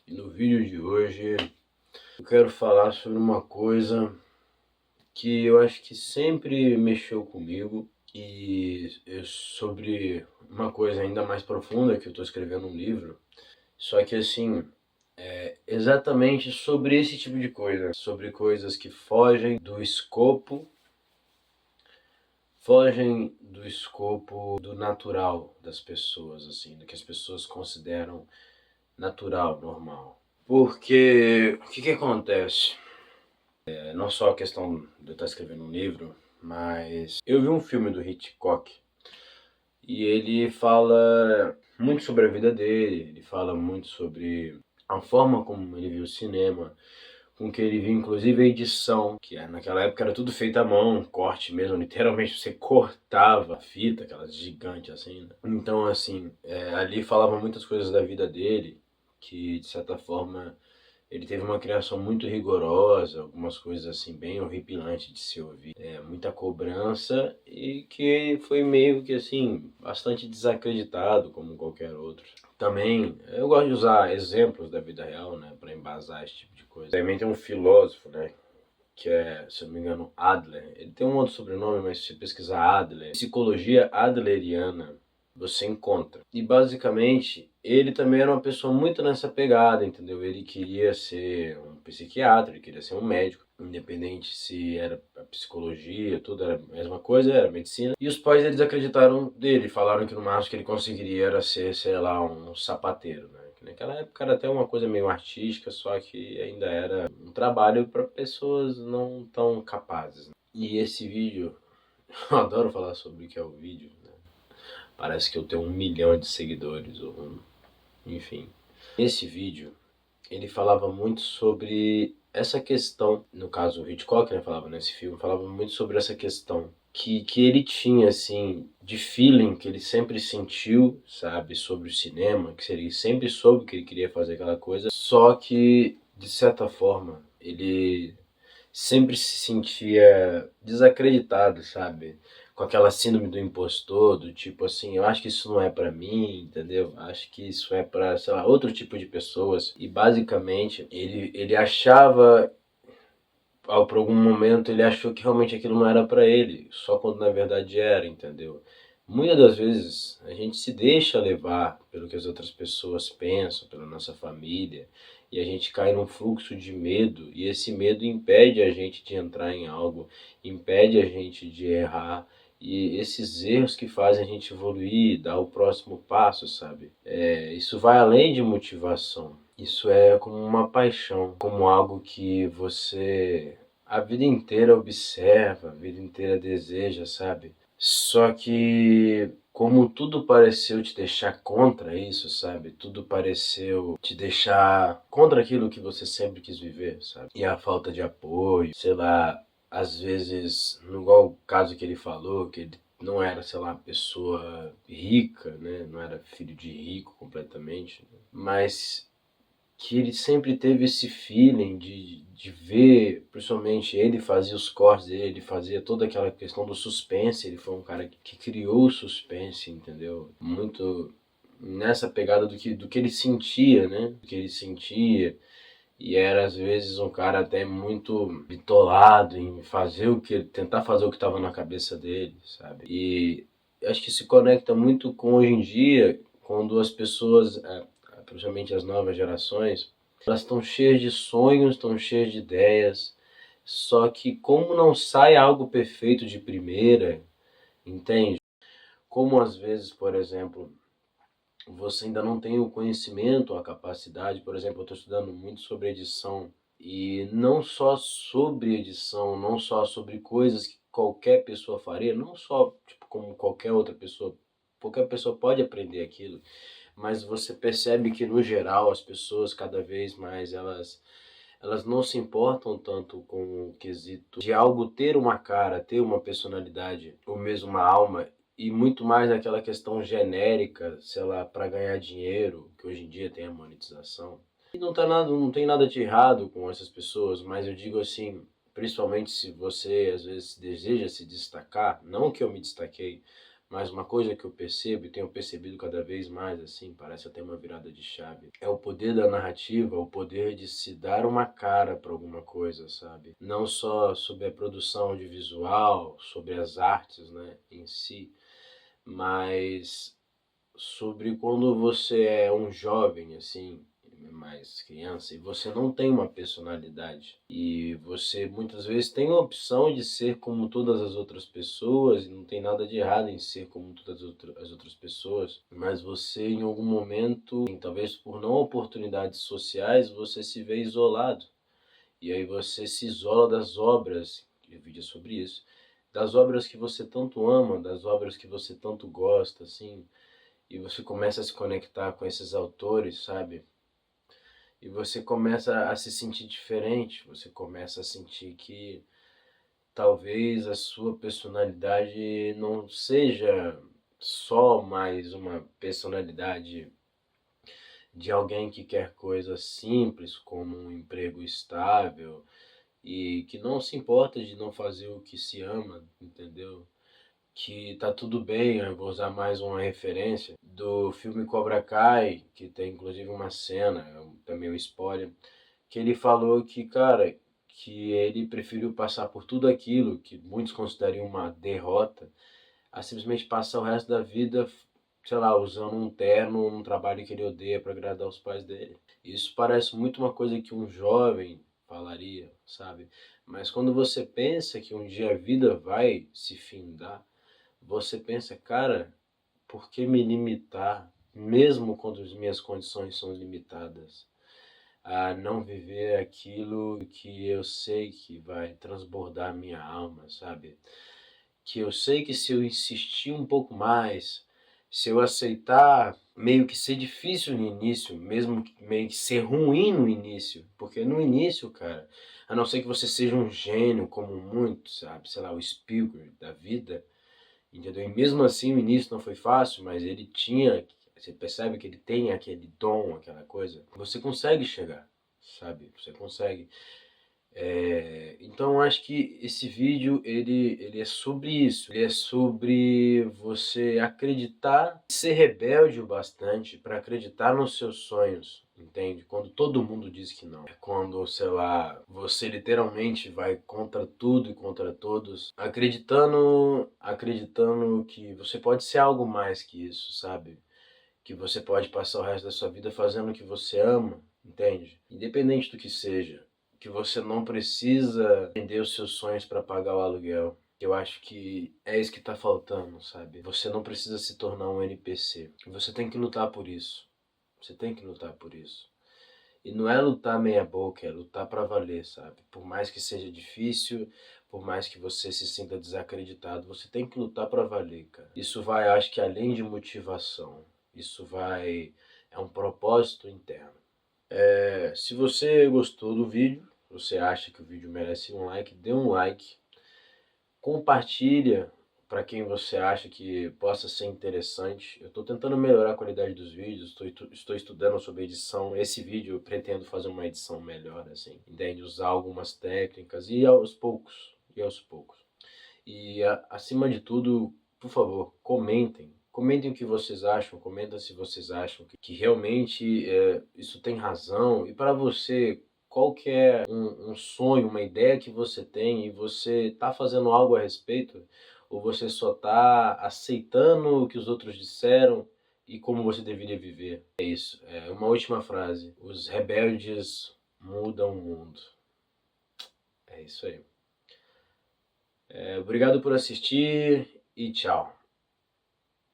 E no vídeo de hoje eu quero falar sobre uma coisa que eu acho que sempre mexeu comigo e sobre uma coisa ainda mais profunda, que eu estou escrevendo um livro, só que assim, exatamente sobre esse tipo de coisa, sobre coisas que fogem do escopo do natural das pessoas, assim, do que as pessoas consideram natural, normal. Porque o que acontece? Não só a questão de eu estar escrevendo um livro, mas eu vi um filme do Hitchcock e ele fala muito sobre a vida dele, ele fala muito sobre a forma como ele viu o cinema, com que ele viu inclusive a edição, que naquela época era tudo feito à mão, corte mesmo, literalmente você cortava a fita, aquelas gigantes assim, né? Então assim, ali falava muitas coisas da vida dele, que de certa forma ele teve uma criação muito rigorosa, algumas coisas assim bem horripilantes de se ouvir, muita cobrança e que foi meio que assim bastante desacreditado como qualquer outro. Também eu gosto de usar exemplos da vida real, né, para embasar esse tipo de coisa. Também tem um filósofo, né, que é, se eu não me engano, Adler. Ele tem um outro sobrenome, mas se você pesquisar Adler, psicologia adleriana, você encontra. E basicamente, ele também era uma pessoa muito nessa pegada, entendeu? Ele queria ser um psiquiatra, ele queria ser um médico, independente se era a psicologia, tudo era a mesma coisa, era medicina. E os pais deles acreditaram dele, falaram que no máximo que ele conseguiria era ser, sei lá, um sapateiro, né? Que naquela época era até uma coisa meio artística, só que ainda era um trabalho para pessoas não tão capazes, né? E esse vídeo, eu adoro falar sobre o que é o vídeo, né? Parece que eu tenho 1 milhão de seguidores, ou enfim. Esse vídeo, ele falava muito sobre essa questão, no caso o Hitchcock, né, falava nesse filme, falava muito sobre essa questão que ele tinha, assim, de feeling que ele sempre sentiu, sabe, sobre o cinema, que ele sempre soube que ele queria fazer aquela coisa, só que, de certa forma, ele sempre se sentia desacreditado, sabe? Com aquela síndrome do impostor, do tipo assim, eu acho que isso não é pra mim, entendeu? Acho que isso é pra, sei lá, outro tipo de pessoas. E basicamente, ele achava, por algum momento, ele achou que realmente aquilo não era pra ele, só quando na verdade era, entendeu? Muitas das vezes a gente se deixa levar pelo que as outras pessoas pensam, pela nossa família, e a gente cai num fluxo de medo, e esse medo impede a gente de entrar em algo, impede a gente de errar, e esses erros que fazem a gente evoluir, dar o próximo passo, sabe? Isso vai além de motivação, isso é como uma paixão, como algo que você a vida inteira observa, a vida inteira deseja, sabe? Só que como tudo pareceu te deixar contra isso, sabe? Tudo pareceu te deixar contra aquilo que você sempre quis viver, sabe? E a falta de apoio, sei lá, às vezes, igual o caso que ele falou, que ele não era, sei lá, pessoa rica, né? Não era filho de rico completamente, né? Mas que ele sempre teve esse feeling de ver, principalmente ele fazia os cortes dele, ele fazia toda aquela questão do suspense, ele foi um cara que criou o suspense, entendeu? Muito nessa pegada do que ele sentia, né? Do que ele sentia, e era às vezes um cara até muito bitolado em tentar fazer o que estava na cabeça dele, sabe? E acho que se conecta muito com hoje em dia, quando as pessoas, principalmente as novas gerações, elas estão cheias de sonhos, estão cheias de ideias, só que como não sai algo perfeito de primeira, entende? Como às vezes, por exemplo, você ainda não tem o conhecimento, a capacidade, por exemplo, eu estou estudando muito sobre edição, e não só sobre edição, não só sobre coisas que qualquer pessoa faria, não só tipo, como qualquer pessoa pode aprender aquilo, mas você percebe que no geral as pessoas cada vez mais elas não se importam tanto com o quesito de algo ter uma cara, ter uma personalidade, ou mesmo uma alma, e muito mais aquela questão genérica, sei lá, para ganhar dinheiro, que hoje em dia tem a monetização. E não tem nada de errado com essas pessoas, mas eu digo assim, principalmente se você às vezes deseja se destacar, não que eu me destaquei, Mas uma coisa que eu percebo, e tenho percebido cada vez mais, assim, parece até uma virada de chave, é o poder da narrativa, o poder de se dar uma cara para alguma coisa, sabe? Não só sobre a produção audiovisual, sobre as artes, né, em si, mas sobre quando você é um jovem, assim, mais criança, e você não tem uma personalidade. E você muitas vezes tem a opção de ser como todas as outras pessoas, e não tem nada de errado em ser como todas as outras pessoas, mas você em algum momento, talvez por não oportunidades sociais, você se vê isolado. E aí você se isola das obras, e o vídeo é sobre isso, das obras que você tanto ama, das obras que você tanto gosta, assim, e você começa a se conectar com esses autores, sabe? E você começa a se sentir diferente, você começa a sentir que talvez a sua personalidade não seja só mais uma personalidade de alguém que quer coisas simples, como um emprego estável, e que não se importa de não fazer o que se ama, entendeu? Que tá tudo bem, eu vou usar mais uma referência do filme Cobra Kai, que tem inclusive uma cena, também um spoiler, que ele falou que, cara, que ele preferiu passar por tudo aquilo que muitos consideram uma derrota, a simplesmente passar o resto da vida, sei lá, usando um terno num trabalho que ele odeia para agradar os pais dele. Isso parece muito uma coisa que um jovem falaria, sabe? Mas quando você pensa que um dia a vida vai se findar, você pensa, cara, por que me limitar, mesmo quando as minhas condições são limitadas, a não viver aquilo que eu sei que vai transbordar minha alma, sabe? Que eu sei que se eu insistir um pouco mais, se eu aceitar meio que ser difícil no início, mesmo meio que ser ruim no início, porque no início, cara, a não ser que você seja um gênio como muitos, sabe, sei lá, o Spielberg da vida, entendeu? E mesmo assim o início não foi fácil, mas ele tinha, você percebe que ele tem aquele dom, aquela coisa, você consegue chegar, sabe? Você consegue. Então eu acho que esse vídeo ele é sobre isso, ele é sobre você acreditar, ser rebelde o bastante para acreditar nos seus sonhos, entende? Quando todo mundo diz que não. É quando, sei lá, você literalmente vai contra tudo e contra todos, acreditando que você pode ser algo mais que isso, sabe? Que você pode passar o resto da sua vida fazendo o que você ama, entende? Independente do que seja, que você não precisa vender os seus sonhos para pagar o aluguel. Eu acho que é isso que tá faltando, sabe? Você não precisa se tornar um NPC. Você tem que lutar por isso. Você tem que lutar por isso. E não é lutar meia boca, é lutar para valer, sabe? Por mais que seja difícil, por mais que você se sinta desacreditado, você tem que lutar para valer, cara. Isso vai, acho que além de motivação, isso vai, é um propósito interno. Se você gostou do vídeo, você acha que o vídeo merece um like, dê um like, compartilha para quem você acha que possa ser interessante. Eu estou tentando melhorar a qualidade dos vídeos, estou estudando sobre edição. Esse vídeo eu pretendo fazer uma edição melhor, assim, entende? Usar algumas técnicas e aos poucos, E acima de tudo, por favor, comentem. Comentem o que vocês acham, comentem se vocês acham que realmente isso tem razão. E para você, qual que é um sonho, uma ideia que você tem e você está fazendo algo a respeito? Ou você só está aceitando o que os outros disseram e como você deveria viver? É isso. Uma última frase. Os rebeldes mudam o mundo. É isso aí. Obrigado por assistir e tchau.